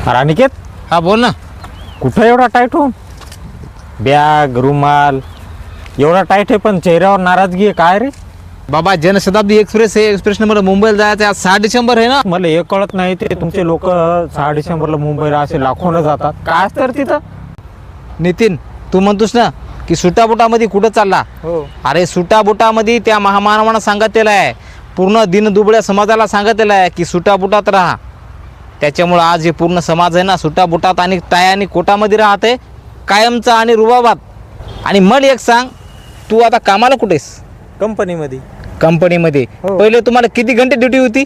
अरे अनिकेत, हा बोल ना. कुठं एवढा टाईट हो? बॅग रुमाल एवढा टाईट आहे, पण चेहऱ्यावर नाराजगी आहे. काय रे? बाबा जनशताब्दी एक्सप्रेस आहे. एक्सप्रेसने मला मुंबईला जायचं आहे. आज 6 डिसेंबर आहे ना. मला हे कळत नाही, ते तुमचे लोक 6 डिसेंबरला मुंबईला असे लाखोनं जातात. काय असतं रे तिथं? नितीन, तू म्हणतोस ना की सुटाबुटामध्ये कुठं चालला? हो. अरे सुटाबुटामध्ये त्या महामानवानं सांगितलेलं आहे, पूर्ण दिनदुबळ्या समाजाला सांगितलेलं आहे की सुटाबुटात राहा. त्याच्यामुळं आज हे पूर्ण समाज आहे ना सुटाबुटात आणि टाय आणि कोटामध्ये राहते कायमचा आणि रुबाबात. आणि मला एक सांग, तू आता कामाला कुठेस? कंपनीमध्ये कंपनीमध्ये. हो. पहिले तुम्हाला किती घंटे ड्युटी होती?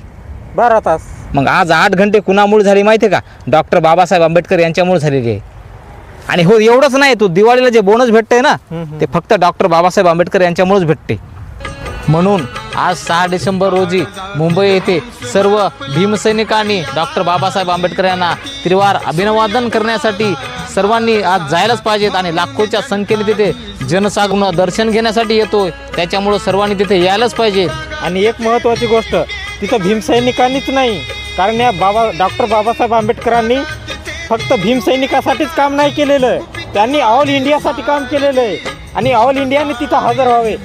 12 तास. मग आज 8 घंटे कुणामुळे झाली माहिती आहे का? डॉक्टर बाबासाहेब आंबेडकर यांच्यामुळे झालेली आहे. आणि हो एवढंच नाही, तू दिवाळीला जे बोनस भेटते ना ते फक्त डॉक्टर बाबासाहेब आंबेडकर यांच्यामुळेच भेटते. म्हणून आज 6 डिसेंबर रोजी मुंबई येथे सर्व भीमसैनिकांनी डॉक्टर बाबासाहेब आंबेडकर यांना त्रिवार अभिवादन करण्यासाठी सर्वांनी आज जायलाच पाहिजेत. आणि लाखोच्या संख्येने तिथे जनसागरण दर्शन घेण्यासाठी येतोय. त्याच्यामुळं सर्वांनी तिथे यायलाच पाहिजे. आणि एक महत्त्वाची गोष्ट, तिथं भीमसैनिकांनीच नाही, कारण या डॉक्टर बाबासाहेब आंबेडकरांनी फक्त भीमसैनिकासाठीच काम नाही केलेलं, त्यांनी ऑल इंडियासाठी काम केलेलं आहे. आणि ऑल इंडियाने तिथं हजर व्हावे.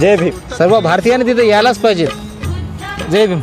जय भीम. सर्व भारतीयांनी तिथे यायलाच पाहिजेत. जय भीम.